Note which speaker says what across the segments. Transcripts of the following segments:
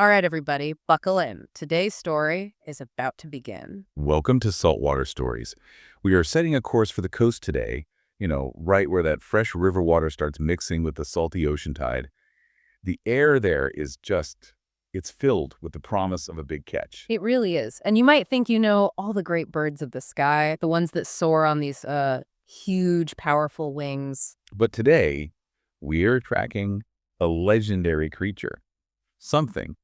Speaker 1: All right, everybody, buckle in. Today's story is about to begin.
Speaker 2: Welcome to Saltwater Stories. We are setting a course for the coast today, right where that fresh river water starts mixing with the salty ocean tide. The air there is it's filled with the promise of a big catch.
Speaker 1: It really is. And you might think you know all the great birds of the sky, the ones that soar on these huge, powerful wings.
Speaker 2: But today, we are tracking a legendary creature. Something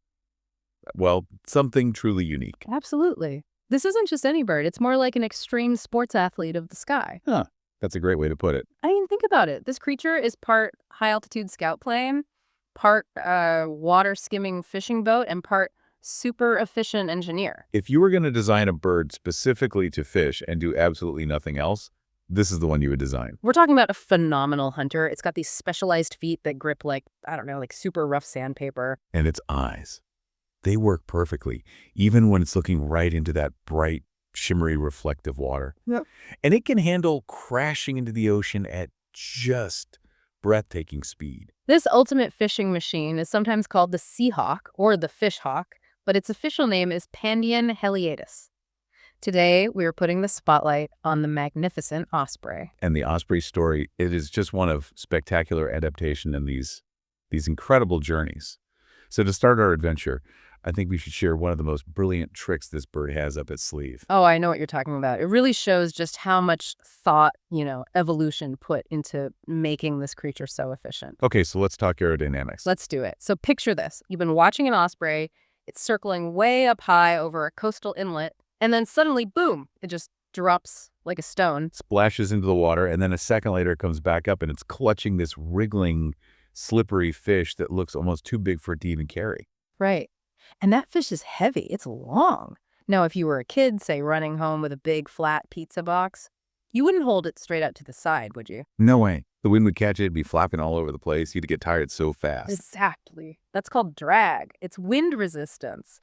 Speaker 2: truly unique.
Speaker 1: Absolutely. This isn't just any bird. It's more like an extreme sports athlete of the sky.
Speaker 2: Huh, that's a great way to put it.
Speaker 1: I mean, think about it. This creature is part high-altitude scout plane, part water-skimming fishing boat, and part super efficient engineer.
Speaker 2: If you were going to design a bird specifically to fish and do absolutely nothing else, this is the one you would design.
Speaker 1: We're talking about a phenomenal hunter. It's got these specialized feet that grip like super rough sandpaper.
Speaker 2: And its eyes. They work perfectly, even when it's looking right into that bright, shimmery, reflective water.
Speaker 1: Yep.
Speaker 2: And it can handle crashing into the ocean at just breathtaking speed.
Speaker 1: This ultimate fishing machine is sometimes called the sea hawk or the fish hawk, but its official name is Pandion heliatus. Today, we are putting the spotlight on the magnificent Osprey.
Speaker 2: And the Osprey story, it is just one of spectacular adaptation in these incredible journeys. So to start our adventure, I think we should share one of the most brilliant tricks this bird has up its sleeve.
Speaker 1: Oh, I know what you're talking about. It really shows just how much thought, evolution put into making this creature so efficient.
Speaker 2: Okay, so let's talk aerodynamics.
Speaker 1: Let's do it. So picture this. You've been watching an osprey. It's circling way up high over a coastal inlet, and then suddenly, boom, it just drops like a stone.
Speaker 2: Splashes into the water, and then a second later it comes back up, and it's clutching this wriggling, slippery fish that looks almost too big for it to even carry.
Speaker 1: Right. And that fish is heavy. It's long. Now, if you were a kid, say, running home with a big, flat pizza box, you wouldn't hold it straight out to the side, would you?
Speaker 2: No way. The wind would catch it, it'd be flapping all over the place. You'd get tired so fast.
Speaker 1: Exactly. That's called drag. It's wind resistance.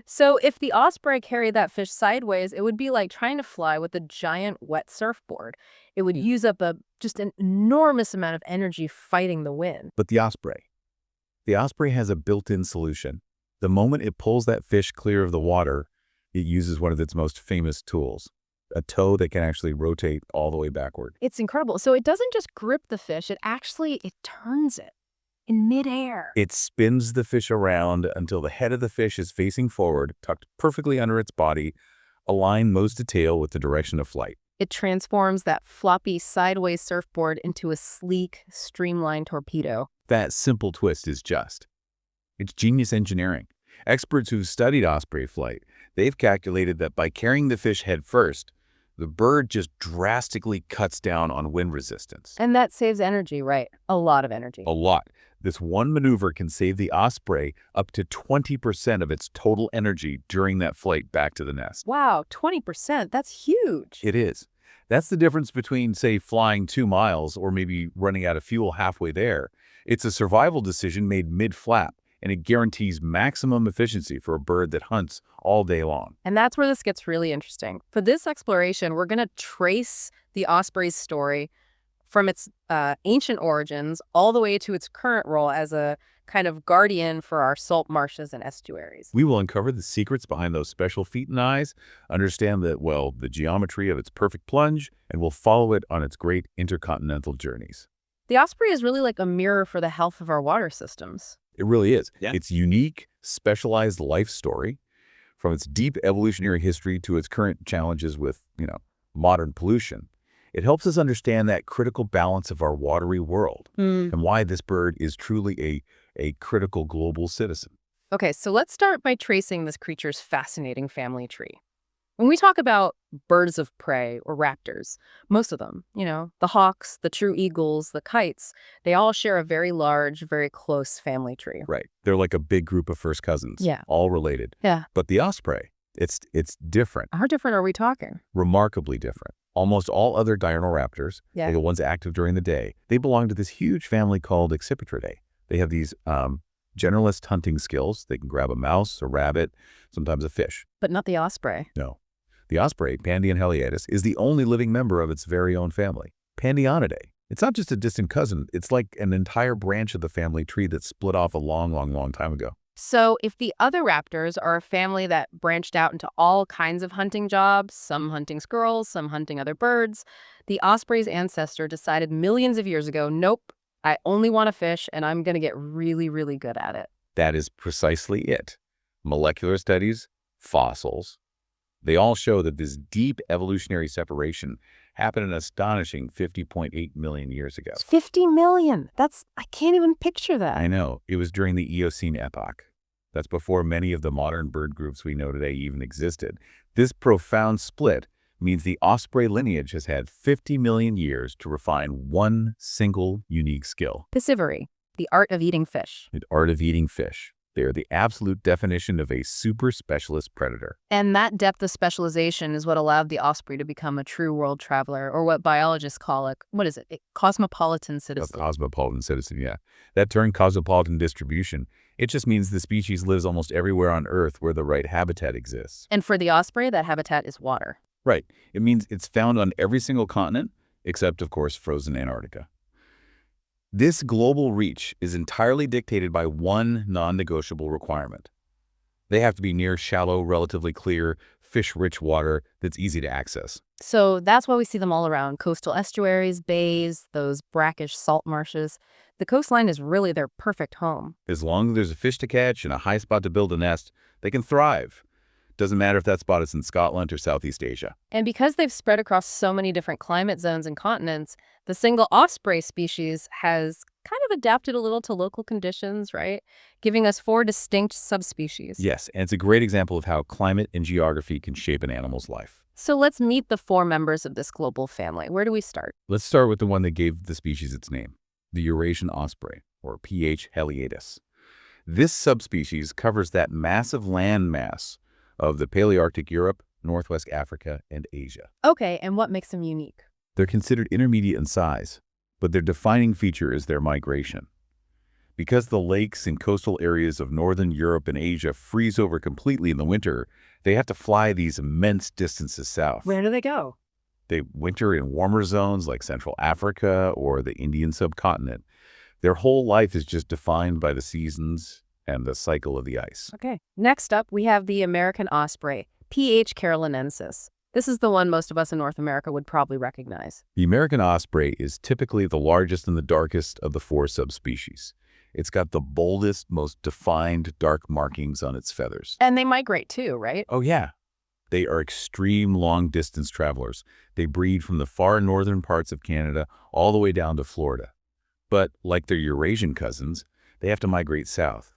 Speaker 1: So if the osprey carried that fish sideways, it would be like trying to fly with a giant wet surfboard. It would use up just an enormous amount of energy fighting the wind.
Speaker 2: But the Osprey has a built-in solution. The moment it pulls that fish clear of the water, it uses one of its most famous tools, a toe that can actually rotate all the way backward.
Speaker 1: It's incredible. So it doesn't just grip the fish, it turns it in midair.
Speaker 2: It spins the fish around until the head of the fish is facing forward, tucked perfectly under its body, aligned nose to tail with the direction of flight.
Speaker 1: It transforms that floppy sideways surfboard into a sleek, streamlined torpedo.
Speaker 2: That simple twist is it's genius engineering. Experts who've studied osprey flight, they've calculated that by carrying the fish head first, the bird just drastically cuts down on wind resistance.
Speaker 1: And that saves energy, right? A lot of energy.
Speaker 2: A lot. This one maneuver can save the osprey up to 20% of its total energy during that flight back to the nest.
Speaker 1: Wow, 20%. That's huge.
Speaker 2: It is. That's the difference between, say, flying 2 miles or maybe running out of fuel halfway there. It's a survival decision made mid-flap, and it guarantees maximum efficiency for a bird that hunts all day long.
Speaker 1: And that's where this gets really interesting. For this exploration, we're going to trace the osprey's story from its ancient origins all the way to its current role as a kind of guardian for our salt marshes and estuaries.
Speaker 2: We will uncover the secrets behind those special feet and eyes, understand the geometry of its perfect plunge, and we'll follow it on its great intercontinental journeys.
Speaker 1: The osprey is really like a mirror for the health of our water systems.
Speaker 2: It really is.
Speaker 1: Yeah.
Speaker 2: Its unique, specialized life story, from its deep evolutionary history to its current challenges with, modern pollution, it helps us understand that critical balance of our watery world and why this bird is truly a critical global citizen.
Speaker 1: Okay, so let's start by tracing this creature's fascinating family tree. When we talk about birds of prey or raptors, most of them, the hawks, the true eagles, the kites, they all share a very large, very close family tree.
Speaker 2: Right. They're like a big group of first cousins, all related.
Speaker 1: Yeah.
Speaker 2: But the osprey, it's different.
Speaker 1: How different are we talking?
Speaker 2: Remarkably different. Almost all other diurnal raptors,
Speaker 1: Yeah.
Speaker 2: the ones active during the day, they belong to this huge family called Accipitridae. They have these generalist hunting skills. They can grab a mouse, a rabbit, sometimes a fish.
Speaker 1: But not the osprey.
Speaker 2: No. The osprey, Pandion heliatus, is the only living member of its very own family, Pandionidae. It's not just a distant cousin. It's like an entire branch of the family tree that split off a long, long, long time ago.
Speaker 1: So, if the other raptors are a family that branched out into all kinds of hunting jobs, some hunting squirrels, some hunting other birds, the osprey's ancestor decided millions of years ago, nope, I only want to fish and I'm going to get really, really good at it.
Speaker 2: That is precisely it. Molecular studies, fossils, they all show that this deep evolutionary separation happened an astonishing 50.8 million years ago.
Speaker 1: 50 million. I can't even picture
Speaker 2: I
Speaker 1: that.
Speaker 2: know, it was during the Eocene epoch. That's before many of the modern bird groups we know today even existed. This profound split means the osprey lineage has had 50 million years to refine one single unique skill.
Speaker 1: Piscivory, the art of eating fish.
Speaker 2: The art of eating fish. They are the absolute definition of a super specialist predator.
Speaker 1: And that depth of specialization is what allowed the osprey to become a true world traveler, or what biologists call a cosmopolitan
Speaker 2: A
Speaker 1: citizen.
Speaker 2: cosmopolitan citizen, yeah. That term cosmopolitan distribution, it just means the species lives almost everywhere on Earth where the right habitat exists.
Speaker 1: And for the osprey, that habitat is water.
Speaker 2: Right. It means it's found on every single continent, except, of course, frozen Antarctica. This global reach is entirely dictated by one non-negotiable requirement. They have to be near shallow, relatively clear, fish-rich water that's easy to access.
Speaker 1: So that's why we see them all around coastal estuaries, bays, those brackish salt marshes. The coastline is really their perfect home.
Speaker 2: As long as there's a fish to catch and a high spot to build a nest, they can thrive. Doesn't matter if that spot is in Scotland or Southeast Asia.
Speaker 1: And because they've spread across so many different climate zones and continents, the single osprey species has kind of adapted a little to local conditions, right? Giving us 4 distinct subspecies.
Speaker 2: Yes, and it's a great example of how climate and geography can shape an animal's life.
Speaker 1: So let's meet the 4 members of this global family. Where do we start?
Speaker 2: Let's start with the one that gave the species its name, the Eurasian osprey, or P.H. heliatus. This subspecies covers that massive land mass of the Palearctic Europe, Northwest Africa, and Asia.
Speaker 1: Okay, and what makes them unique?
Speaker 2: They're considered intermediate in size, but their defining feature is their migration. Because the lakes and coastal areas of northern Europe and Asia freeze over completely in the winter, they have to fly these immense distances south.
Speaker 1: Where do they go?
Speaker 2: They winter in warmer zones like Central Africa or the Indian subcontinent. Their whole life is just defined by the seasons and the cycle of the ice.
Speaker 1: Okay. Next up, we have the American osprey, P.H. carolinensis. This is the one most of us in North America would probably recognize.
Speaker 2: The American osprey is typically the largest and the darkest of the 4 subspecies. It's got the boldest, most defined dark markings on its feathers.
Speaker 1: And they migrate too, right?
Speaker 2: Oh, yeah. They are extreme long-distance travelers. They breed from the far northern parts of Canada all the way down to Florida. But like their Eurasian cousins, they have to migrate south.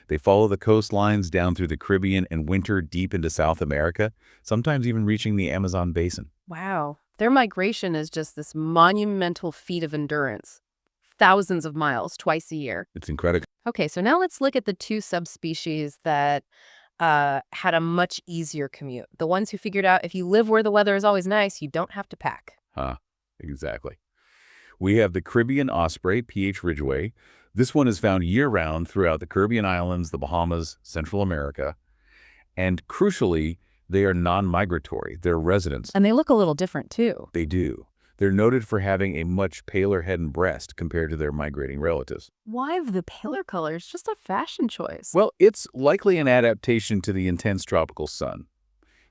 Speaker 2: They follow the coastlines down through the Caribbean and winter deep into South America, sometimes even reaching the Amazon basin.
Speaker 1: Wow. Their migration is just this monumental feat of endurance. Thousands of miles twice a year.
Speaker 2: It's incredible.
Speaker 1: Okay, so now let's look at the 2 subspecies that had a much easier commute. The ones who figured out if you live where the weather is always nice, you don't have to pack.
Speaker 2: Exactly. We have the Caribbean osprey, P.H. ridgway. This one is found year-round throughout the Caribbean islands, the Bahamas, Central America. And crucially, they are non-migratory. They're residents.
Speaker 1: And they look a little different too.
Speaker 2: They do. They're noted for having a much paler head and breast compared to their migrating relatives.
Speaker 1: Why the paler color? It's just a fashion choice.
Speaker 2: Well, it's likely an adaptation to the intense tropical sun.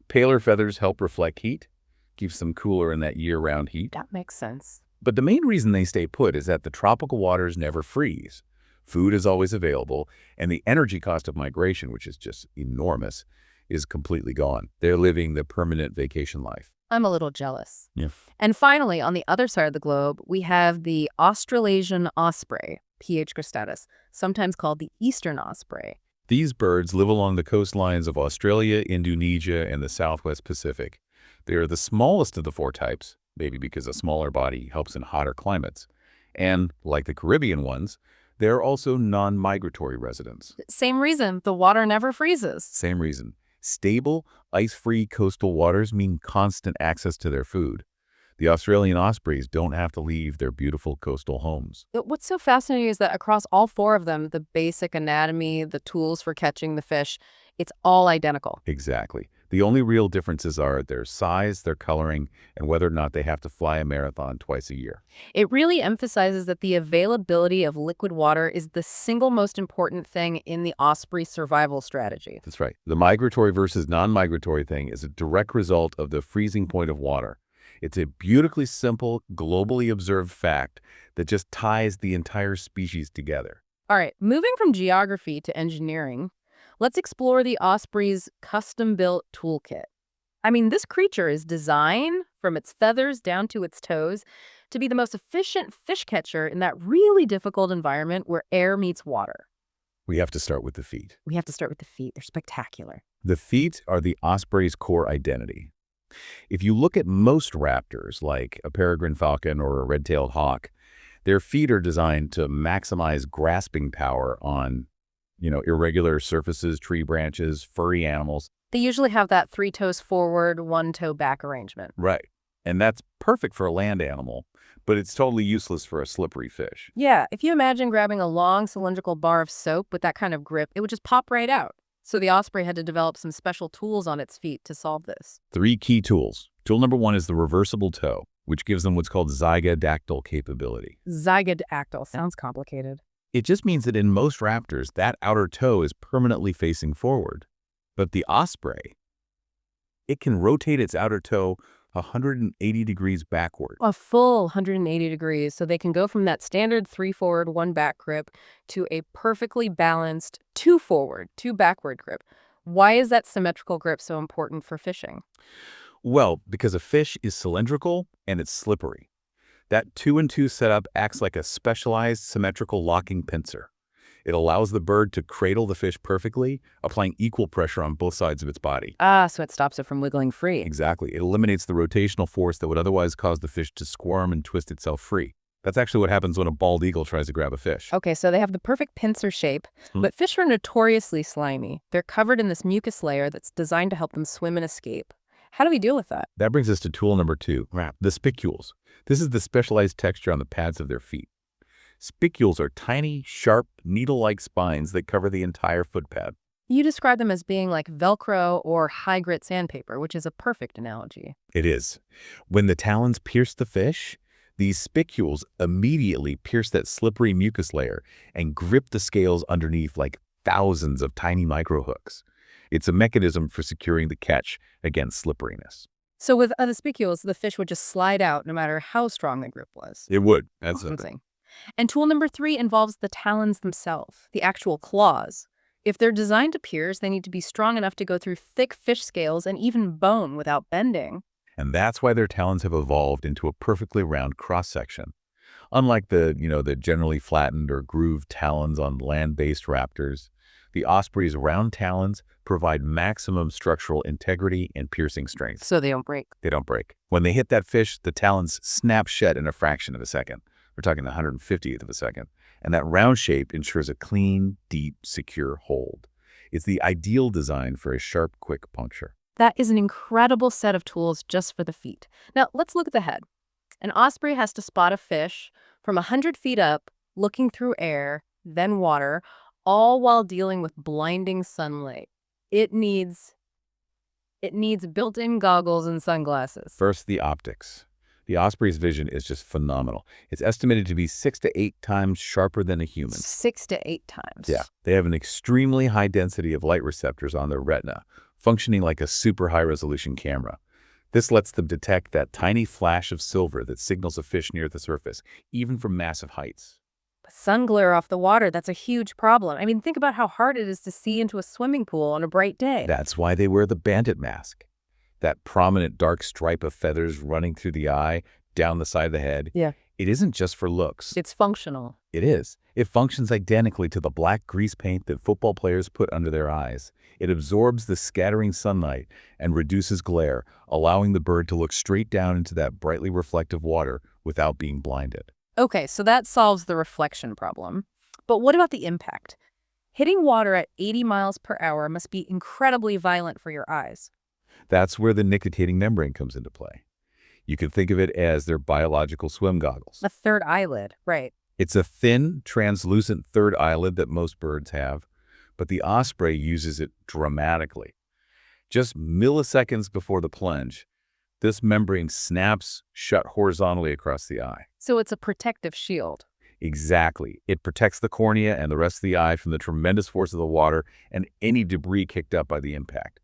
Speaker 2: Paler feathers help reflect heat, keeps them cooler in that year-round heat.
Speaker 1: That makes sense.
Speaker 2: But the main reason they stay put is that the tropical waters never freeze. Food is always available, and the energy cost of migration, which is just enormous, is completely gone. They're living the permanent vacation life.
Speaker 1: I'm a little jealous.
Speaker 2: Yeah.
Speaker 1: And finally, on the other side of the globe, we have the Australasian osprey, P.H. cristatus, sometimes called the eastern osprey.
Speaker 2: These birds live along the coastlines of Australia, Indonesia, and the Southwest Pacific. They are the smallest of the 4 types, maybe because a smaller body helps in hotter climates. And, like the Caribbean ones, they're also non-migratory residents.
Speaker 1: Same reason, the water never freezes.
Speaker 2: Same reason. Stable, ice-free coastal waters mean constant access to their food. The Australian ospreys don't have to leave their beautiful coastal homes.
Speaker 1: But what's so fascinating is that across all four of them, the basic anatomy, the tools for catching the fish, it's all identical.
Speaker 2: Exactly. The only real differences are their size, their coloring, and whether or not they have to fly a marathon twice a year.
Speaker 1: It really emphasizes that the availability of liquid water is the single most important thing in the osprey survival strategy.
Speaker 2: That's right. The migratory versus non-migratory thing is a direct result of the freezing point of water. It's a beautifully simple, globally observed fact that just ties the entire species together.
Speaker 1: All right, moving from geography to engineering, let's explore the osprey's custom-built toolkit. I mean, this creature is designed, from its feathers down to its toes, to be the most efficient fish catcher in that really difficult environment where air meets water.
Speaker 2: We have to start with the feet.
Speaker 1: We have to start with the feet. They're spectacular.
Speaker 2: The feet are the osprey's core identity. If you look at most raptors, like a peregrine falcon or a red-tailed hawk, their feet are designed to maximize grasping power on, irregular surfaces, tree branches, furry animals.
Speaker 1: They usually have that 3 toes forward, 1 toe back arrangement.
Speaker 2: Right. And that's perfect for a land animal, but it's totally useless for a slippery fish.
Speaker 1: Yeah, if you imagine grabbing a long cylindrical bar of soap with that kind of grip, it would just pop right out. So the osprey had to develop some special tools on its feet to solve this.
Speaker 2: 3 key tools. Tool number 1 is the reversible toe, which gives them what's called zygodactyl capability.
Speaker 1: Zygodactyl sounds complicated.
Speaker 2: It just means that in most raptors, that outer toe is permanently facing forward. But the osprey, it can rotate its outer toe 180 degrees backward.
Speaker 1: A full 180 degrees, so they can go from that standard 3 forward, 1 back grip to a perfectly balanced 2 forward, 2 backward grip. Why is that symmetrical grip so important for fishing?
Speaker 2: Well, because a fish is cylindrical and it's slippery. That 2-and-2 setup acts like a specialized symmetrical locking pincer. It allows the bird to cradle the fish perfectly, applying equal pressure on both sides of its body.
Speaker 1: Ah, so it stops it from wiggling free.
Speaker 2: Exactly. It eliminates the rotational force that would otherwise cause the fish to squirm and twist itself free. That's actually what happens when a bald eagle tries to grab a fish.
Speaker 1: Okay, so they have the perfect pincer shape, but fish are notoriously slimy. They're covered in this mucus layer that's designed to help them swim and escape. How do we deal with that?
Speaker 2: That brings us to tool number 2, the spicules. This is the specialized texture on the pads of their feet. Spicules are tiny, sharp, needle-like spines that cover the entire foot pad.
Speaker 1: You describe them as being like Velcro or high-grit sandpaper, which is a perfect analogy.
Speaker 2: It is. When the talons pierce the fish, these spicules immediately pierce that slippery mucus layer and grip the scales underneath like thousands of tiny microhooks. It's a mechanism for securing the catch against slipperiness.
Speaker 1: So with the spicules, the fish would just slide out no matter how strong the grip was.
Speaker 2: It would. That's
Speaker 1: Amazing. And tool number 3 involves the talons themselves, the actual claws. If they're designed to pierce, they need to be strong enough to go through thick fish scales and even bone without bending.
Speaker 2: And that's why their talons have evolved into a perfectly round cross-section. Unlike the generally flattened or grooved talons on land-based raptors, the osprey's round talons provide maximum structural integrity and piercing strength.
Speaker 1: So they don't break.
Speaker 2: They don't break. When they hit that fish, the talons snap shut in a fraction of a second. We're talking the 150th of a second. And that round shape ensures a clean, deep, secure hold. It's the ideal design for a sharp, quick puncture.
Speaker 1: That is an incredible set of tools just for the feet. Now, let's look at the head. An osprey has to spot a fish from 100 feet up, looking through air, then water, all while dealing with blinding sunlight. It needs built-in goggles and sunglasses.
Speaker 2: First, the optics. The osprey's vision is just phenomenal. It's estimated to be 6 to 8 times sharper than a human.
Speaker 1: 6 to 8 times.
Speaker 2: Yeah. They have an extremely high density of light receptors on their retina, functioning like a super high-resolution camera. This lets them detect that tiny flash of silver that signals a fish near the surface, even from massive heights.
Speaker 1: But sun glare off the water, that's a huge problem. I mean, think about how hard it is to see into a swimming pool on a bright day.
Speaker 2: That's why they wear the bandit mask. That prominent dark stripe of feathers running through the eye, down the side of the head.
Speaker 1: Yeah.
Speaker 2: It isn't just for looks.
Speaker 1: It's functional.
Speaker 2: It is. It functions identically to the black grease paint that football players put under their eyes. It absorbs the scattering sunlight and reduces glare, allowing the bird to look straight down into that brightly reflective water without being blinded.
Speaker 1: Okay, so that solves the reflection problem. But what about the impact? Hitting water at 80 miles per hour must be incredibly violent for your eyes.
Speaker 2: That's where the nictitating membrane comes into play. You can think of it as their biological swim goggles.
Speaker 1: A third eyelid, right.
Speaker 2: It's a thin, translucent third eyelid that most birds have, but the osprey uses it dramatically. Just milliseconds before the plunge, this membrane snaps shut horizontally across the eye.
Speaker 1: So it's a protective shield.
Speaker 2: Exactly. It protects the cornea and the rest of the eye from the tremendous force of the water and any debris kicked up by the impact.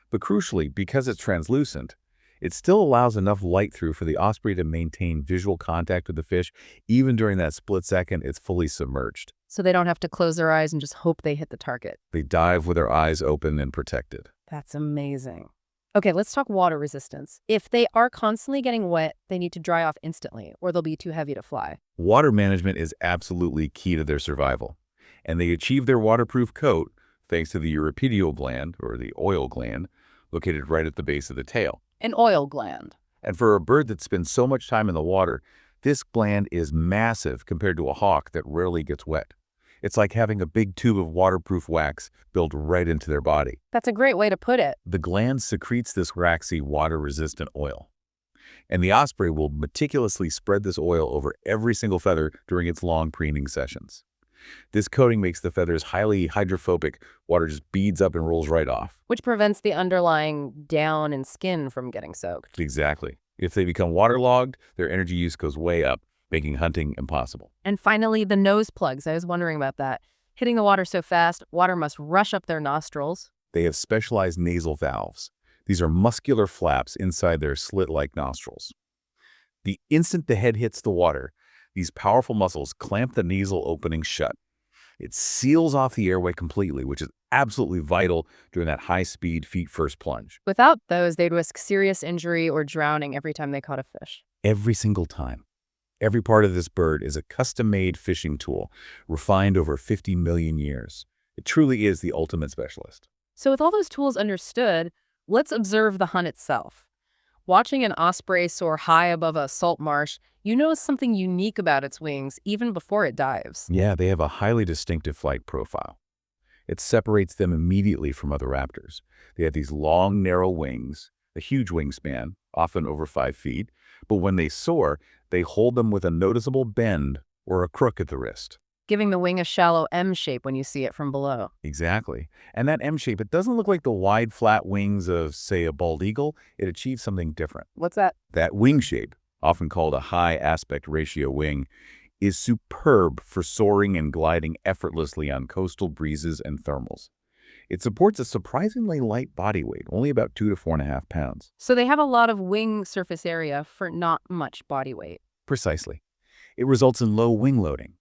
Speaker 2: But crucially, because it's translucent, it still allows enough light through for the osprey to maintain visual contact with the fish, even during that split second it's fully submerged.
Speaker 1: So they don't have to close their eyes and just hope they hit the target.
Speaker 2: They dive with their eyes open and protected.
Speaker 1: That's amazing. Okay, let's talk water resistance. If they are constantly getting wet, they need to dry off instantly, or they'll be too heavy to fly.
Speaker 2: Water management is absolutely key to their survival, and they achieve their waterproof coat thanks to the uripedial gland, or the oil gland, located right at the base of the tail.
Speaker 1: An oil gland.
Speaker 2: And for a bird that spends so much time in the water, this gland is massive compared to a hawk that rarely gets wet. It's like having a big tube of waterproof wax built right into their body.
Speaker 1: That's a great way to put it.
Speaker 2: The gland secretes this waxy, water-resistant oil. And the osprey will meticulously spread this oil over every single feather during its long preening sessions. This coating makes the feathers highly hydrophobic. Water just beads up and rolls right off.
Speaker 1: Which prevents the underlying down and skin from getting soaked.
Speaker 2: Exactly. If they become waterlogged, their energy use goes way up, making hunting impossible.
Speaker 1: And finally, the nose plugs. I was wondering about that. Hitting the water so fast, water must rush up their nostrils.
Speaker 2: They have specialized nasal valves. These are muscular flaps inside their slit-like nostrils. The instant the head hits the water, these powerful muscles clamp the nasal opening shut. It seals off the airway completely, which is absolutely vital during that high-speed feet-first plunge.
Speaker 1: Without those, they'd risk serious injury or drowning every time they caught a fish.
Speaker 2: Every single time. Every part of this bird is a custom-made fishing tool, refined over 50 million years. It truly is the ultimate specialist.
Speaker 1: So with all those tools understood, let's observe the hunt itself. Watching an osprey soar high above a salt marsh, you notice something unique about its wings even before it dives.
Speaker 2: Yeah, they have a highly distinctive flight profile. It separates them immediately from other raptors. They have these long, narrow wings, a huge wingspan, often over 5 feet, but when they soar, they hold them with a noticeable bend or a crook at the wrist.
Speaker 1: Giving the wing a shallow M shape when you see it from below.
Speaker 2: Exactly. And that M shape, it doesn't look like the wide, flat wings of, say, a bald eagle. It achieves something different.
Speaker 1: What's that?
Speaker 2: That wing shape, often called a high aspect ratio wing, is superb for soaring and gliding effortlessly on coastal breezes and thermals. It supports a surprisingly light body weight, only about 2 to 4.5 pounds.
Speaker 1: So they have a lot of wing surface area for not much body weight.
Speaker 2: Precisely. It results in low wing loading.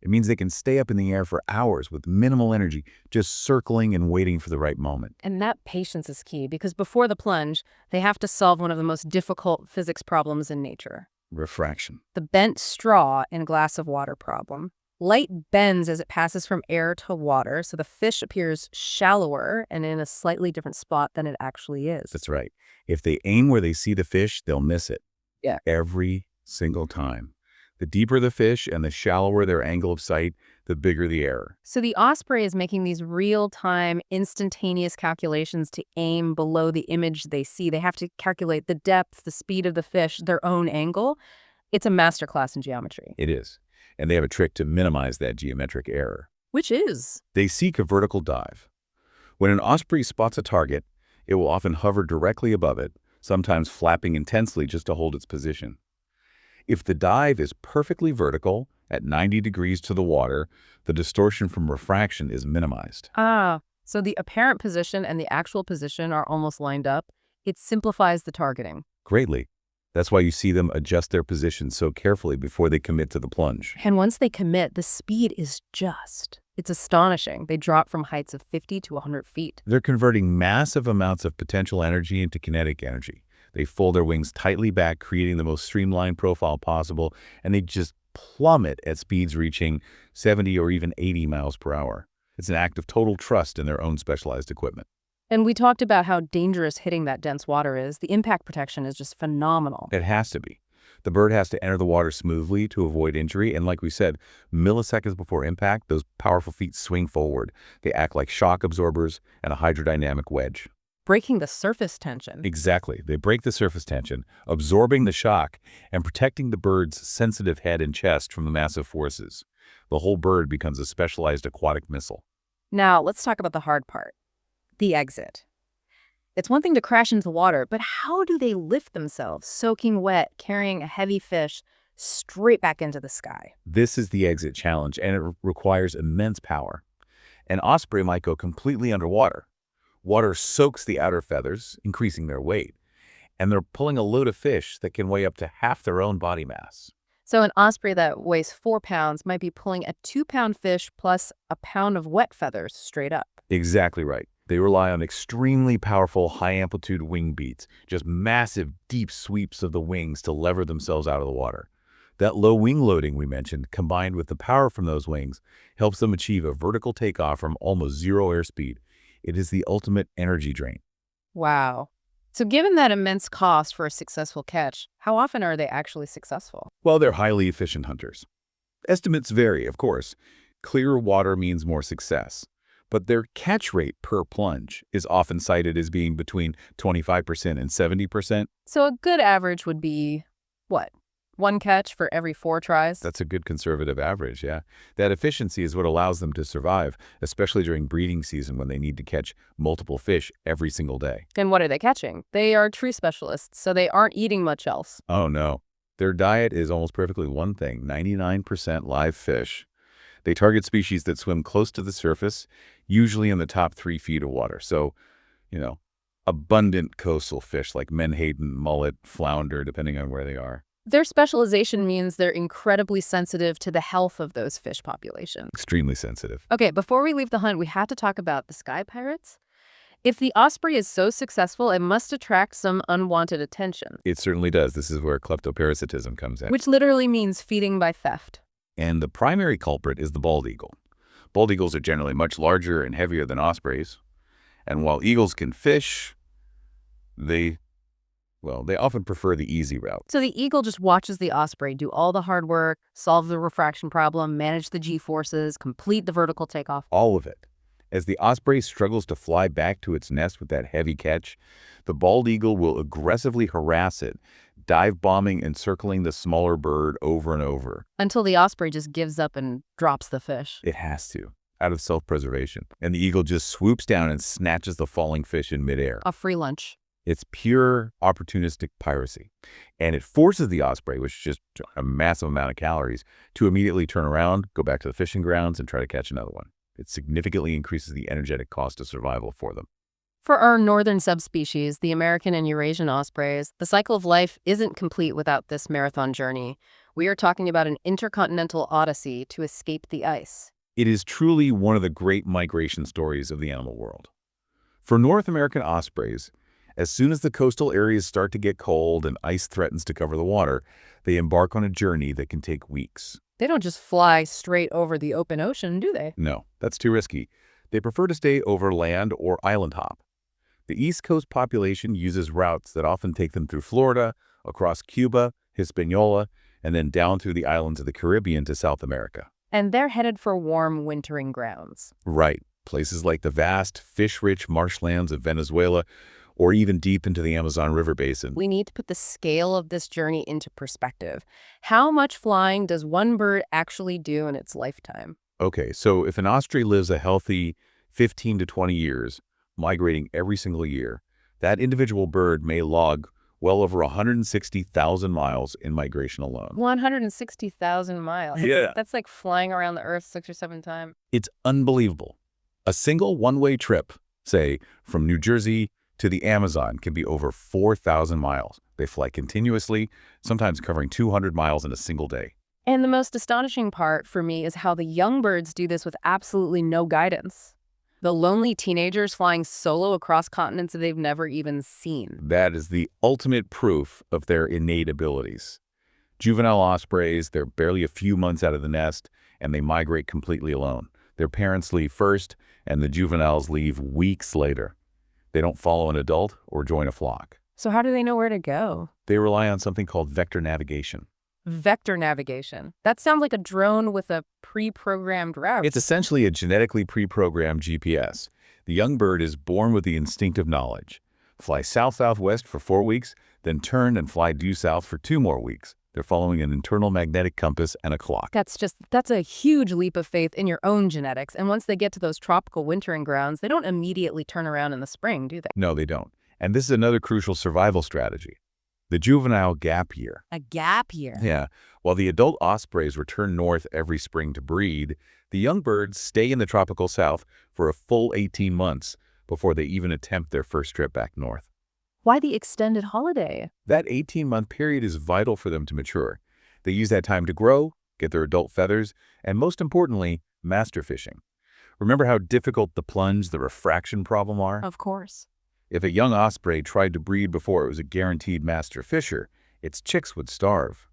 Speaker 2: It means they can stay up in the air for hours with minimal energy, just circling and waiting for the right moment.
Speaker 1: And that patience is key because before the plunge, they have to solve one of the most difficult physics problems in nature.
Speaker 2: Refraction.
Speaker 1: The bent straw in a glass of water problem. Light bends as it passes from air to water, so the fish appears shallower and in a slightly different spot than it actually is.
Speaker 2: That's right. If they aim where they see the fish, they'll miss it.
Speaker 1: Yeah.
Speaker 2: Every single time. The deeper the fish and the shallower their angle of sight, the bigger the error.
Speaker 1: So the osprey is making these real-time, instantaneous calculations to aim below the image they see. They have to calculate the depth, the speed of the fish, their own angle. It's a masterclass in geometry.
Speaker 2: It is. And they have a trick to minimize that geometric error.
Speaker 1: Which is?
Speaker 2: They seek a vertical dive. When an osprey spots a target, it will often hover directly above it, sometimes flapping intensely just to hold its position. If the dive is perfectly vertical, at 90 degrees to the water, the distortion from refraction is minimized.
Speaker 1: So the apparent position and the actual position are almost lined up. It simplifies the targeting.
Speaker 2: Greatly. That's why you see them adjust their position so carefully before they commit to the plunge.
Speaker 1: And once they commit, the speed is it's astonishing. They drop from heights of 50 to 100 feet.
Speaker 2: They're converting massive amounts of potential energy into kinetic energy. They fold their wings tightly back, creating the most streamlined profile possible, and they just plummet at speeds reaching 70 or even 80 miles per hour. It's an act of total trust in their own specialized equipment.
Speaker 1: And we talked about how dangerous hitting that dense water is. The impact protection is just phenomenal.
Speaker 2: It has to be. The bird has to enter the water smoothly to avoid injury, and like we said, milliseconds before impact, those powerful feet swing forward. They act like shock absorbers and a hydrodynamic wedge.
Speaker 1: breaking the surface tension.
Speaker 2: Exactly. They break the surface tension, absorbing the shock and protecting the bird's sensitive head and chest from the massive forces. The whole bird becomes a specialized aquatic missile.
Speaker 1: Now, let's talk about the hard part, the exit. It's one thing to crash into the water, but how do they lift themselves, soaking wet, carrying a heavy fish straight back into the sky?
Speaker 2: This is the exit challenge, and it requires immense power. An osprey might go completely underwater. Water soaks the outer feathers, increasing their weight, and they're pulling a load of fish that can weigh up to half their own body mass.
Speaker 1: So an osprey that weighs 4 pounds might be pulling a 2-pound fish plus a pound of wet feathers straight up.
Speaker 2: Exactly right. They rely on extremely powerful high-amplitude wing beats, just massive, deep sweeps of the wings to lever themselves out of the water. That low wing loading we mentioned, combined with the power from those wings, helps them achieve a vertical takeoff from almost zero airspeed. It is the ultimate energy drain.
Speaker 1: Wow. So given that immense cost for a successful catch, how often are they actually successful?
Speaker 2: Well, they're highly efficient hunters. Estimates vary, of course. Clearer water means more success. But their catch rate per plunge is often cited as being between 25% and 70%.
Speaker 1: So a good average would be, what, 1 catch for every 4 tries?
Speaker 2: That's a good conservative average, yeah. That efficiency is what allows them to survive, especially during breeding season when they need to catch multiple fish every single day.
Speaker 1: And what are they catching? They are tree specialists, so they aren't eating much else.
Speaker 2: Oh, no. Their diet is almost perfectly one thing, 99% live fish. They target species that swim close to the surface, usually in the top 3 feet of water. So, abundant coastal fish like menhaden, mullet, flounder, depending on where they are.
Speaker 1: Their specialization means they're incredibly sensitive to the health of those fish populations.
Speaker 2: Extremely sensitive.
Speaker 1: Okay, before we leave the hunt, we have to talk about the sky pirates. If the osprey is so successful, it must attract some unwanted attention.
Speaker 2: It certainly does. This is where kleptoparasitism comes in.
Speaker 1: Which literally means feeding by theft.
Speaker 2: And the primary culprit is the bald eagle. Bald eagles are generally much larger and heavier than ospreys. And while eagles can fish, they often prefer the easy route.
Speaker 1: So the eagle just watches the osprey do all the hard work, solve the refraction problem, manage the G-forces, complete the vertical takeoff.
Speaker 2: All of it. As the osprey struggles to fly back to its nest with that heavy catch, the bald eagle will aggressively harass it, dive bombing and circling the smaller bird over and over.
Speaker 1: Until the osprey just gives up and drops the fish.
Speaker 2: It has to, out of self-preservation. And the eagle just swoops down and snatches the falling fish in midair.
Speaker 1: A free lunch.
Speaker 2: It's pure opportunistic piracy. And it forces the osprey, which is just a massive amount of calories, to immediately turn around, go back to the fishing grounds, and try to catch another one. It significantly increases the energetic cost of survival for them.
Speaker 1: For our northern subspecies, the American and Eurasian ospreys, the cycle of life isn't complete without this marathon journey. We are talking about an intercontinental odyssey to escape the ice.
Speaker 2: It is truly one of the great migration stories of the animal world. For North American ospreys, as soon as the coastal areas start to get cold and ice threatens to cover the water, they embark on a journey that can take weeks.
Speaker 1: They don't just fly straight over the open ocean, do they?
Speaker 2: No, that's too risky. They prefer to stay over land or island hop. The East Coast population uses routes that often take them through Florida, across Cuba, Hispaniola, and then down through the islands of the Caribbean to South America.
Speaker 1: And they're headed for warm wintering grounds.
Speaker 2: Right. Places like the vast, fish-rich marshlands of Venezuela, or even deep into the Amazon River basin.
Speaker 1: We need to put the scale of this journey into perspective. How much flying does one bird actually do in its lifetime?
Speaker 2: Okay, so if an osprey lives a healthy 15 to 20 years, migrating every single year, that individual bird may log well over 160,000 miles in migration alone.
Speaker 1: 160,000 miles.
Speaker 2: Yeah.
Speaker 1: That's like flying around the Earth 6 or 7 times.
Speaker 2: It's unbelievable. A single one-way trip, say, from New Jersey to the Amazon can be over 4,000 miles. They fly continuously, sometimes covering 200 miles in a single day.
Speaker 1: And the most astonishing part for me is how the young birds do this with absolutely no guidance. The lonely teenagers flying solo across continents that they've never even seen.
Speaker 2: That is the ultimate proof of their innate abilities. Juvenile ospreys, they're barely a few months out of the nest, and they migrate completely alone. Their parents leave first, and the juveniles leave weeks later. They don't follow an adult or join a flock.
Speaker 1: So how do they know where to go?
Speaker 2: They rely on something called vector navigation.
Speaker 1: Vector navigation. That sounds like a drone with a pre-programmed route.
Speaker 2: It's essentially a genetically pre-programmed GPS. The young bird is born with the instinctive knowledge. Fly south-southwest for 4 weeks, then turn and fly due south for 2 more weeks. They're following an internal magnetic compass and a clock.
Speaker 1: That's a huge leap of faith in your own genetics. And once they get to those tropical wintering grounds, they don't immediately turn around in the spring, do they?
Speaker 2: No, they don't. And this is another crucial survival strategy. The juvenile gap year.
Speaker 1: A gap year.
Speaker 2: Yeah. While the adult ospreys return north every spring to breed, the young birds stay in the tropical south for a full 18 months before they even attempt their first trip back north.
Speaker 1: Why the extended holiday?
Speaker 2: That 18-month period is vital for them to mature. They use that time to grow, get their adult feathers, and most importantly, master fishing. Remember how difficult the plunge, the refraction problem are?
Speaker 1: Of course.
Speaker 2: If a young osprey tried to breed before it was a guaranteed master fisher, its chicks would starve.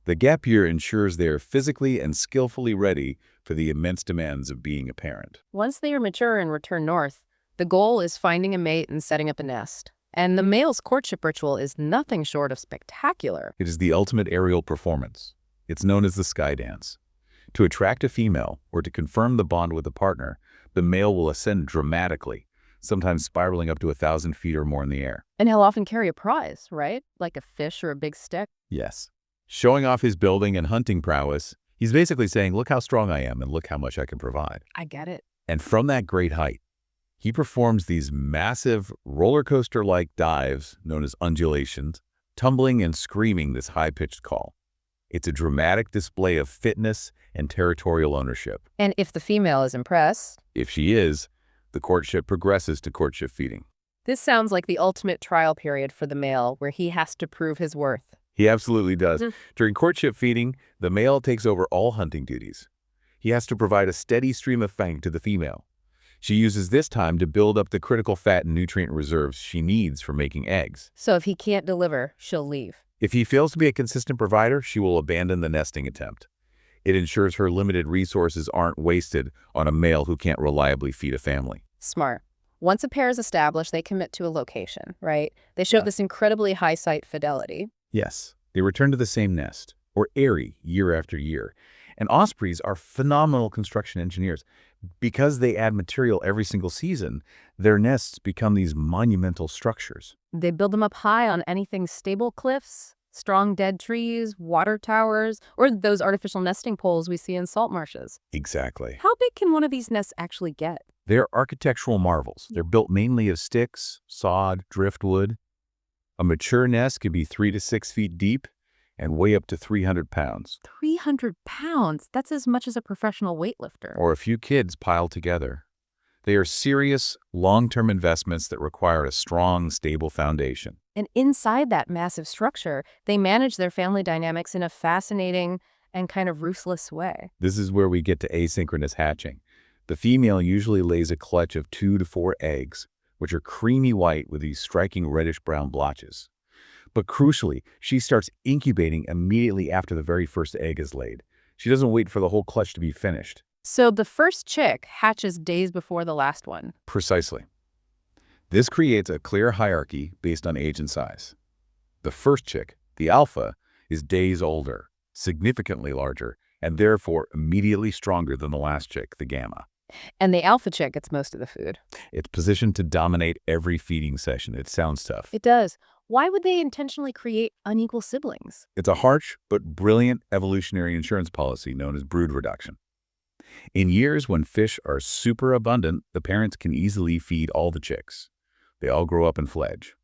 Speaker 2: The gap year ensures they are physically and skillfully ready for the immense demands of being a parent.
Speaker 1: Once they are mature and return north, the goal is finding a mate and setting up a nest. And the male's courtship ritual is nothing short of spectacular.
Speaker 2: It is the ultimate aerial performance. It's known as the sky dance. To attract a female or to confirm the bond with a partner, the male will ascend dramatically, sometimes spiraling up to 1,000 feet or more in the air.
Speaker 1: And he'll often carry a prize, right? Like a fish or a big stick.
Speaker 2: Yes. Showing off his building and hunting prowess, he's basically saying, look how strong I am and look how much I can provide.
Speaker 1: I get it.
Speaker 2: And from that great height, he performs these massive roller coaster-like dives known as undulations, tumbling and screaming this high-pitched call. It's a dramatic display of fitness and territorial ownership.
Speaker 1: And if the female is impressed,
Speaker 2: If she is, the courtship progresses to courtship feeding.
Speaker 1: this sounds like the ultimate trial period for the male where he has to prove his worth.
Speaker 2: He absolutely does.
Speaker 1: Mhm.
Speaker 2: During courtship feeding, the male takes over all hunting duties. He has to provide a steady stream of fang to the female. She uses this time to build up the critical fat and nutrient reserves she needs for making eggs.
Speaker 1: So if he can't deliver, she'll leave.
Speaker 2: If he fails to be a consistent provider, she will abandon the nesting attempt. It ensures her limited resources aren't wasted on a male who can't reliably feed a family.
Speaker 1: Smart. Once a pair is established, they commit to a location, right? They show
Speaker 2: Yeah.
Speaker 1: this incredibly high site fidelity.
Speaker 2: Yes, they return to the same nest, or eyrie, year after year. And ospreys are phenomenal construction engineers. Because they add material every single season, their nests become these monumental structures.
Speaker 1: They build them up high on anything stable cliffs, strong dead trees, water towers, or those artificial nesting poles we see in salt marshes.
Speaker 2: Exactly.
Speaker 1: How big can one of these nests actually get?
Speaker 2: They're architectural marvels. They're built mainly of sticks, sod, driftwood. A mature nest can be 3 to 6 feet deep and weigh up to 300 pounds,
Speaker 1: 300 pounds. That's as much as a professional weightlifter.
Speaker 2: or a few kids piled together. They are serious, long-term investments that require a strong, stable foundation.
Speaker 1: And inside that massive structure, they manage their family dynamics in a fascinating and kind of ruthless way.
Speaker 2: This is where we get to asynchronous hatching. The female usually lays a clutch of 2 to 4 eggs, which are creamy white with these striking reddish-brown blotches. But crucially, she starts incubating immediately after the very first egg is laid. She doesn't wait for the whole clutch to be finished.
Speaker 1: So the first chick hatches days before the last one.
Speaker 2: Precisely. This creates a clear hierarchy based on age and size. The first chick, the alpha, is days older, significantly larger, and therefore immediately stronger than the last chick, the gamma.
Speaker 1: And the alpha chick gets most of the food.
Speaker 2: It's positioned to dominate every feeding session. It sounds tough.
Speaker 1: It does. Why would they intentionally create unequal siblings?
Speaker 2: It's a harsh but brilliant evolutionary insurance policy known as brood reduction. In years when fish are super abundant, the parents can easily feed all the chicks. They all grow up and fledge.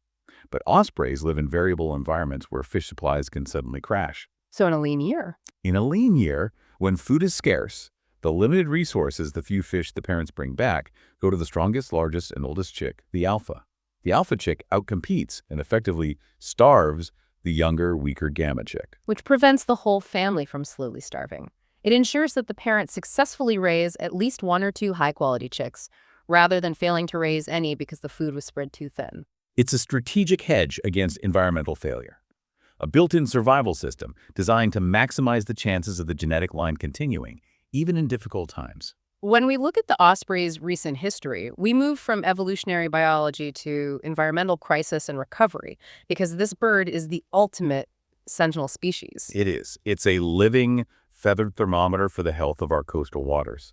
Speaker 2: But ospreys live in variable environments where fish supplies can suddenly crash.
Speaker 1: So in a lean year.
Speaker 2: In a lean year, when food is scarce, the limited resources the few fish the parents bring back go to the strongest, largest, and oldest chick, the alpha. The alpha chick outcompetes and effectively starves the younger, weaker gamma chick.
Speaker 1: Which prevents the whole family from slowly starving. It ensures that the parents successfully raise at least 1 or 2 high-quality chicks, rather than failing to raise any because the food was spread too thin.
Speaker 2: It's a strategic hedge against environmental failure. A built-in survival system designed to maximize the chances of the genetic line continuing, even in difficult times.
Speaker 1: When we look at the osprey's recent history, we move from evolutionary biology to environmental crisis and recovery, because this bird is the ultimate sentinel species.
Speaker 2: It is. It's a living, feathered thermometer for the health of our coastal waters.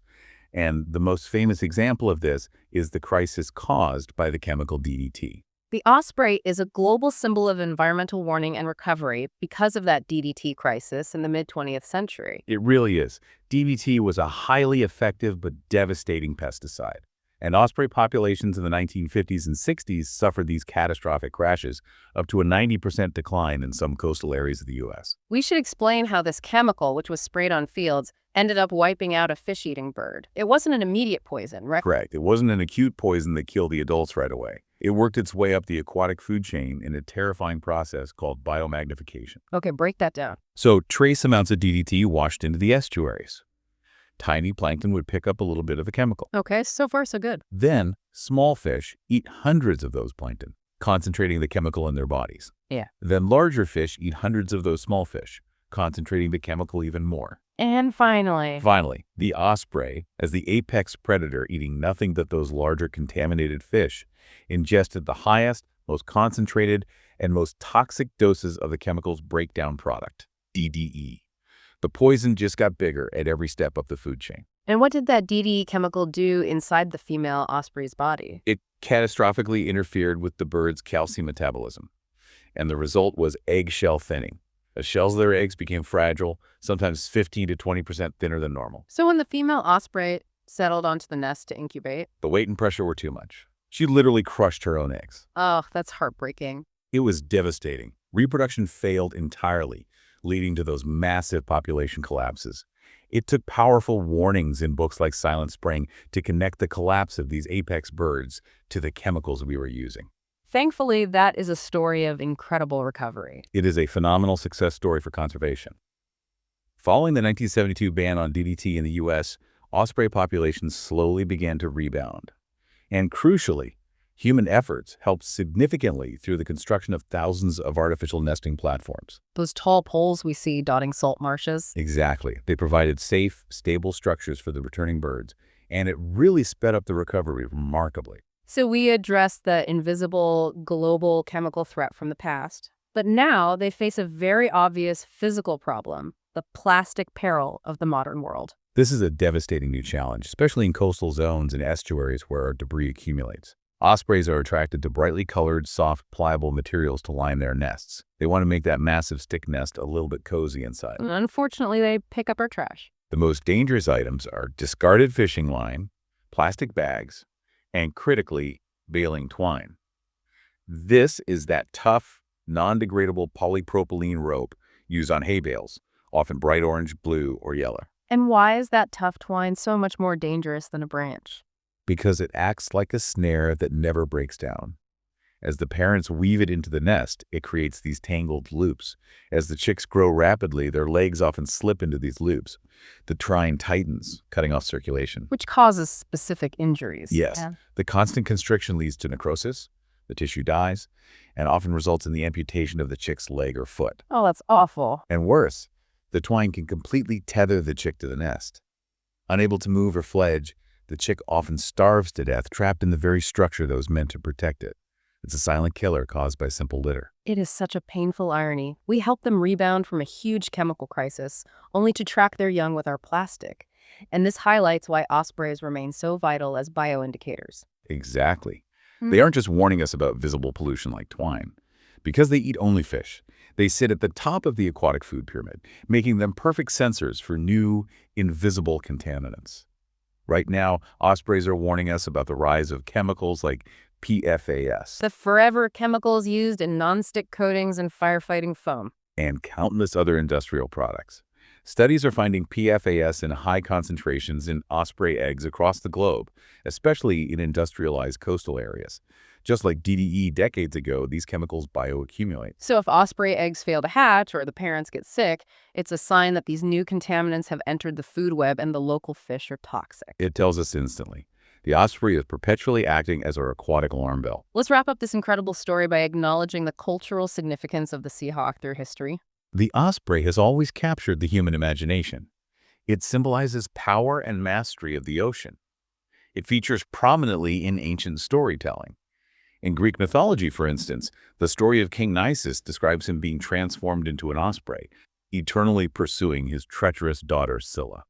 Speaker 2: And the most famous example of this is the crisis caused by the chemical DDT.
Speaker 1: The osprey is a global symbol of environmental warning and recovery because of that DDT crisis in the mid-20th century.
Speaker 2: It really is. DDT was a highly effective but devastating pesticide. And osprey populations in the 1950s and 60s suffered these catastrophic crashes, up to a 90% decline in some coastal areas of the U.S.
Speaker 1: We should explain how this chemical, which was sprayed on fields, ended up wiping out a fish-eating bird. It wasn't an immediate poison, right?
Speaker 2: Correct. It wasn't an acute poison that killed the adults right away. It worked its way up the aquatic food chain in a terrifying process called biomagnification.
Speaker 1: Okay, break that down.
Speaker 2: So trace amounts of DDT washed into the estuaries. Tiny plankton would pick up a little bit of the chemical.
Speaker 1: Okay, so far so good.
Speaker 2: Then, small fish eat hundreds of those plankton, concentrating the chemical in their bodies.
Speaker 1: Yeah.
Speaker 2: Then larger fish eat hundreds of those small fish, concentrating the chemical even more.
Speaker 1: And
Speaker 2: Finally, the osprey, as the apex predator eating nothing but those larger contaminated fish, ingested the highest, most concentrated, and most toxic doses of the chemical's breakdown product, DDE. The poison just got bigger at every step up the food chain.
Speaker 1: And what did that DDE chemical do inside the female osprey's body?
Speaker 2: It catastrophically interfered with the bird's calcium metabolism, and the result was eggshell thinning. The shells of their eggs became fragile, sometimes 15 to 20% thinner than normal.
Speaker 1: So when the female osprey settled onto the nest to incubate?
Speaker 2: The weight and pressure were too much. She literally crushed her own eggs.
Speaker 1: Oh, that's heartbreaking.
Speaker 2: It was devastating. Reproduction failed entirely, leading to those massive population collapses. It took powerful warnings in books like Silent Spring to connect the collapse of these apex birds to the chemicals we were using.
Speaker 1: Thankfully, that is a story of incredible recovery.
Speaker 2: It is a phenomenal success story for conservation. Following the 1972 ban on DDT in the U.S., osprey populations slowly began to rebound. And crucially, human efforts helped significantly through the construction of thousands of artificial nesting platforms.
Speaker 1: Those tall poles we see dotting salt marshes.
Speaker 2: Exactly. They provided safe, stable structures for the returning birds, and it really sped up the recovery remarkably.
Speaker 1: So we addressed the invisible global chemical threat from the past, but now they face a very obvious physical problem, the plastic peril of the modern world.
Speaker 2: This is a devastating new challenge, especially in coastal zones and estuaries where our debris accumulates. Ospreys are attracted to brightly colored, soft, pliable materials to line their nests. They want to make that massive stick nest a little bit cozy inside.
Speaker 1: Unfortunately, they pick up our trash.
Speaker 2: The most dangerous items are discarded fishing line, plastic bags, and critically, baling twine. This is that tough, non-degradable polypropylene rope used on hay bales, often bright orange, blue, or yellow.
Speaker 1: And why is that tough twine so much more dangerous than a branch?
Speaker 2: Because it acts like a snare that never breaks down. As the parents weave it into the nest, it creates these tangled loops. As the chicks grow rapidly, their legs often slip into these loops. The twine tightens, cutting off circulation.
Speaker 1: Which causes specific injuries.
Speaker 2: Yes.
Speaker 1: Yeah.
Speaker 2: The constant constriction leads to necrosis, the tissue dies, and often results in the amputation of the chick's leg or foot.
Speaker 1: Oh, that's awful.
Speaker 2: And worse, the twine can completely tether the chick to the nest. Unable to move or fledge, the chick often starves to death, trapped in the very structure that was meant to protect it. It's a silent killer caused by simple litter.
Speaker 1: It is such a painful irony. We help them rebound from a huge chemical crisis, only to track their young with our plastic. And this highlights why ospreys remain so vital as bioindicators.
Speaker 2: Exactly. They aren't just warning us about visible pollution like twine. Because they eat only fish, they sit at the top of the aquatic food pyramid, making them perfect sensors for new, invisible contaminants. Right now, ospreys are warning us about the rise of chemicals like PFAS.
Speaker 1: The forever chemicals used in nonstick coatings and firefighting foam.
Speaker 2: And countless other industrial products. Studies are finding PFAS in high concentrations in osprey eggs across the globe, especially in industrialized coastal areas. Just like DDE decades ago, these chemicals bioaccumulate.
Speaker 1: So if osprey eggs fail to hatch or the parents get sick, it's a sign that these new contaminants have entered the food web and the local fish are toxic.
Speaker 2: It tells us instantly. The osprey is perpetually acting as our aquatic alarm bell.
Speaker 1: Let's wrap up this incredible story by acknowledging the cultural significance of the seahawk through history.
Speaker 2: The osprey has always captured the human imagination. It symbolizes power and mastery of the ocean. It features prominently in ancient storytelling. In Greek mythology, for instance, the story of King Nisus describes him being transformed into an osprey, eternally pursuing his treacherous daughter Scylla.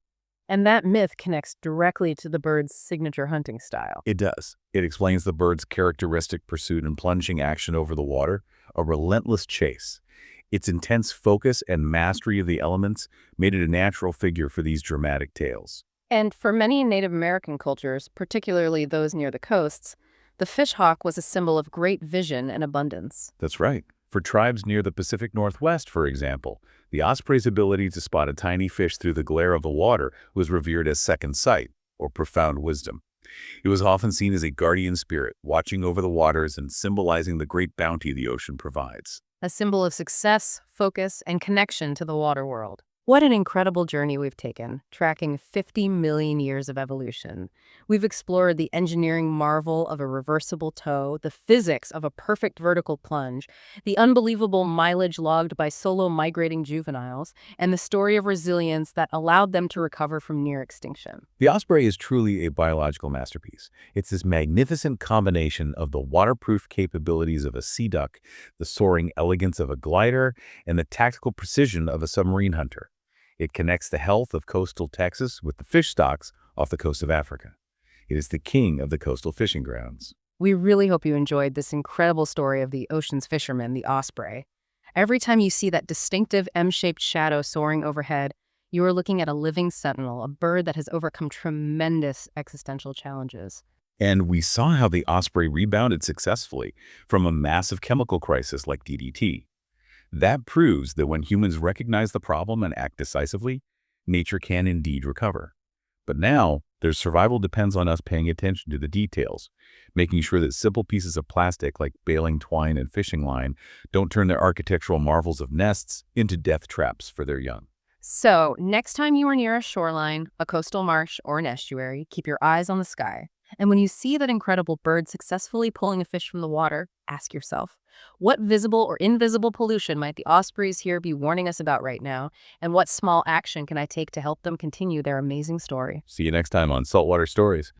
Speaker 1: And that myth connects directly to the bird's signature hunting style.
Speaker 2: It does. It explains the bird's characteristic pursuit and plunging action over the water, a relentless chase. Its intense focus and mastery of the elements made it a natural figure for these dramatic tales.
Speaker 1: And for many Native American cultures, particularly those near the coasts, the fishhawk was a symbol of great vision and abundance.
Speaker 2: That's right. For tribes near the Pacific Northwest, for example, the osprey's ability to spot a tiny fish through the glare of the water was revered as second sight, or profound wisdom. It was often seen as a guardian spirit, watching over the waters and symbolizing the great bounty the ocean provides.
Speaker 1: A symbol of success, focus, and connection to the water world. What an incredible journey we've taken, tracking 50 million years of evolution. We've explored the engineering marvel of a reversible toe, the physics of a perfect vertical plunge, the unbelievable mileage logged by solo migrating juveniles, and the story of resilience that allowed them to recover from near extinction.
Speaker 2: The osprey is truly a biological masterpiece. It's this magnificent combination of the waterproof capabilities of a sea duck, the soaring elegance of a glider, and the tactical precision of a submarine hunter. It connects the health of coastal Texas with the fish stocks off the coast of Africa. It is the king of the coastal fishing grounds.
Speaker 1: We really hope you enjoyed this incredible story of the ocean's fisherman, the osprey. Every time you see that distinctive M-shaped shadow soaring overhead, you are looking at a living sentinel, a bird that has overcome tremendous existential challenges.
Speaker 2: And we saw how the osprey rebounded successfully from a massive chemical crisis like DDT. That proves that when humans recognize the problem and act decisively, nature can indeed recover. But now, their survival depends on us paying attention to the details, making sure that simple pieces of plastic like baling twine and fishing line don't turn their architectural marvels of nests into death traps for their young.
Speaker 1: So, next time you are near a shoreline, a coastal marsh, or an estuary, keep your eyes on the sky. And when you see that incredible bird successfully pulling a fish from the water, ask yourself, what visible or invisible pollution might the ospreys here be warning us about right now? And what small action can I take to help them continue their amazing story?
Speaker 2: See you next time on Saltwater Stories.